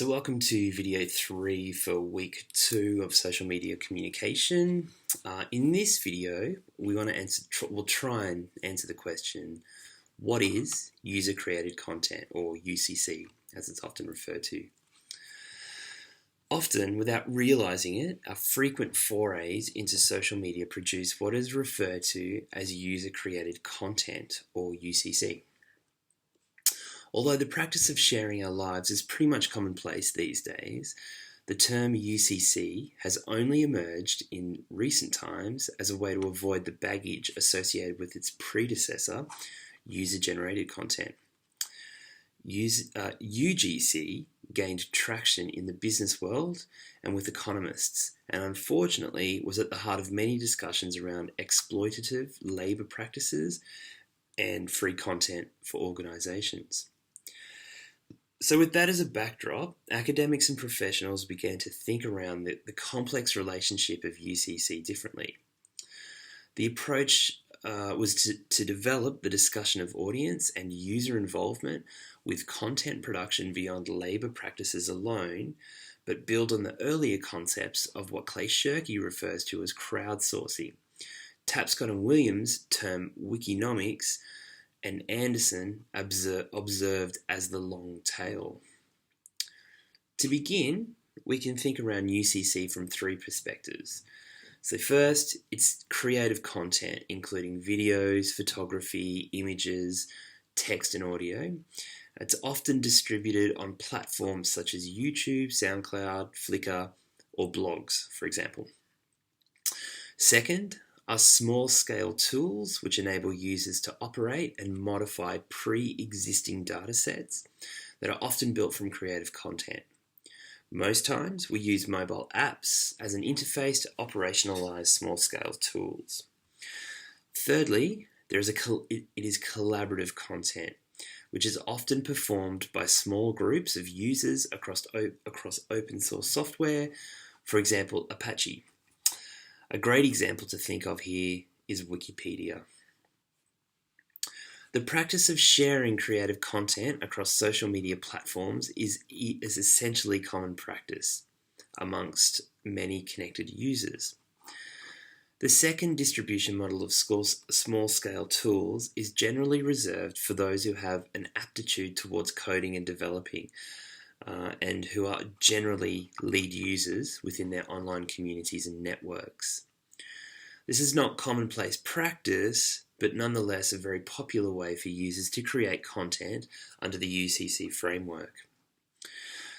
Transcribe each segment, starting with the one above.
So welcome to video 3 for week 2 of social media communication. In this video, we'll try and answer the question, what is user-created content, or UCC, as it's often referred to? Often, without realizing it, our frequent forays into social media produce what is referred to as user-created content, or UCC. Although the practice of sharing our lives is pretty much commonplace these days, the term UCC has only emerged in recent times as a way to avoid the baggage associated with its predecessor, user-generated content. UGC gained traction in the business world and with economists, and unfortunately was at the heart of many discussions around exploitative labour practices and free content for organisations. So with that as a backdrop, academics and professionals began to think around the complex relationship of UCC differently. The approach was to develop the discussion of audience and user involvement with content production beyond labour practices alone, but build on the earlier concepts of what Clay Shirky refers to as crowdsourcing, Tapscott and Williams term wikinomics, and Anderson observed as the long tail. To begin, we can think around UCC from 3 perspectives. So first, it's creative content, including videos, photography, images, text and audio. It's often distributed on platforms such as YouTube, SoundCloud, Flickr, or blogs, for example. Second, are small-scale tools which enable users to operate and modify pre-existing datasets that are often built from creative content. Most times, we use mobile apps as an interface to operationalize small-scale tools. Thirdly, it is collaborative content, which is often performed by small groups of users across open-source software, for example, Apache. A great example to think of here is Wikipedia. The practice of sharing creative content across social media platforms is essentially common practice amongst many connected users. The second distribution model of small-scale tools is generally reserved for those who have an aptitude towards coding and developing, and who are generally lead users within their online communities and networks. This is not commonplace practice, but nonetheless a very popular way for users to create content under the UCC framework.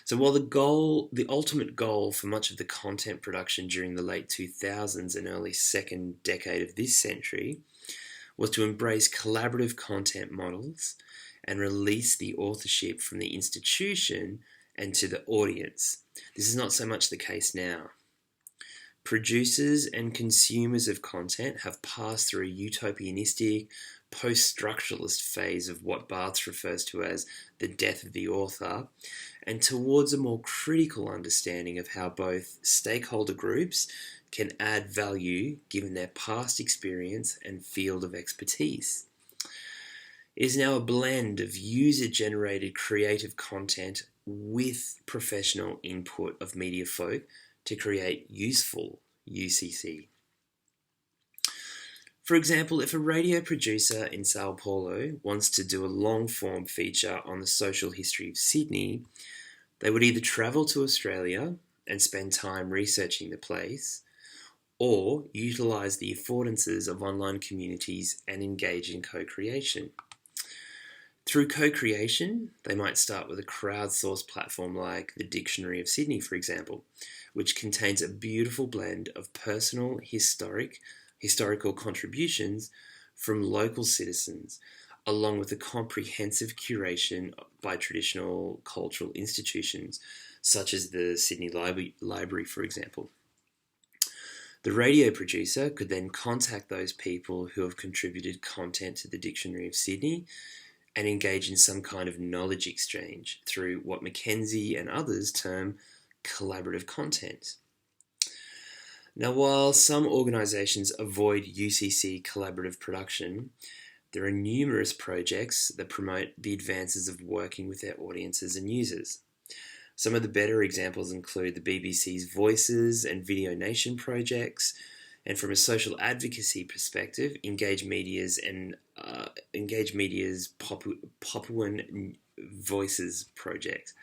So while the ultimate goal for much of the content production during the late 2000s and early second decade of this century was to embrace collaborative content models and release the authorship from the institution and to the audience, this is not so much the case now. Producers and consumers of content have passed through a utopianistic, post-structuralist phase of what Barthes refers to as the death of the author, and towards a more critical understanding of how both stakeholder groups can add value given their past experience and field of expertise. It is now a blend of user-generated creative content with professional input of media folk to create useful UCC. For example, if a radio producer in Sao Paulo wants to do a long-form feature on the social history of Sydney, they would either travel to Australia and spend time researching the place, or utilise the affordances of online communities and engage in co-creation. Through co-creation, they might start with a crowdsourced platform like the Dictionary of Sydney, for example, which contains a beautiful blend of personal historical contributions from local citizens, along with a comprehensive curation by traditional cultural institutions, such as the Sydney Library, for example. The radio producer could then contact those people who have contributed content to the Dictionary of Sydney and engage in some kind of knowledge exchange through what Mackenzie and others term collaborative content. Now, while some organisations avoid UCC collaborative production, there are numerous projects that promote the advances of working with their audiences and users. Some of the better examples include the BBC's Voices and Video Nation projects, and from a social advocacy perspective, Engage Media's Papuan Voices project.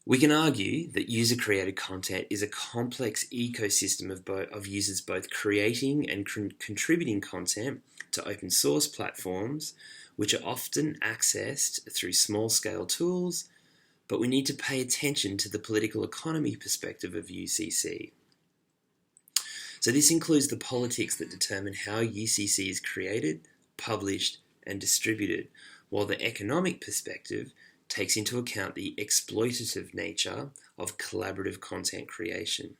We can argue that user-created content is a complex ecosystem of users both creating and contributing content to open source platforms, which are often accessed through small-scale tools, but we need to pay attention to the political economy perspective of UCC. So this includes the politics that determine how UCC is created, published, and distributed, while the economic perspective takes into account the exploitative nature of collaborative content creation.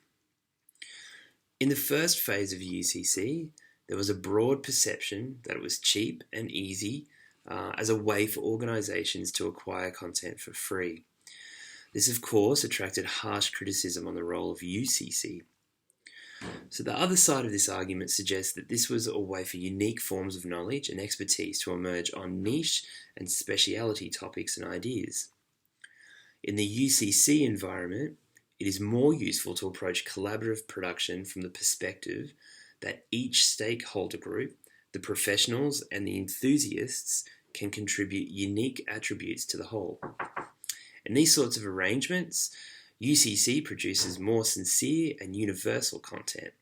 In the first phase of UCC, there was a broad perception that it was cheap and easy as a way for organisations to acquire content for free. This, of course, attracted harsh criticism on the role of UCC. So the other side of this argument suggests that this was a way for unique forms of knowledge and expertise to emerge on niche and speciality topics and ideas. In the UCC environment, it is more useful to approach collaborative production from the perspective that each stakeholder group, the professionals and the enthusiasts, can contribute unique attributes to the whole. In these sorts of arrangements, UCC produces more sincere and universal content.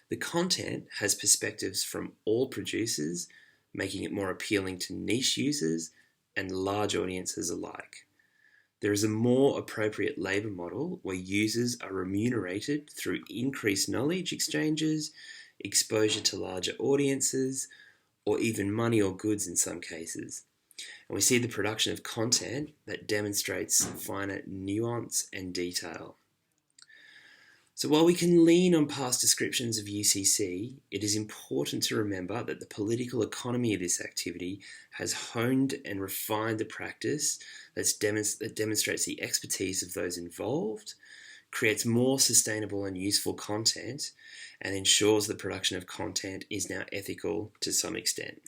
The content has perspectives from all producers, making it more appealing to niche users and large audiences alike. There is a more appropriate labour model where users are remunerated through increased knowledge exchanges, exposure to larger audiences, or even money or goods in some cases. And we see the production of content that demonstrates finer nuance and detail. So while we can lean on past descriptions of UCC, it is important to remember that the political economy of this activity has honed and refined the practice that demonstrates the expertise of those involved, creates more sustainable and useful content, and ensures the production of content is now ethical to some extent.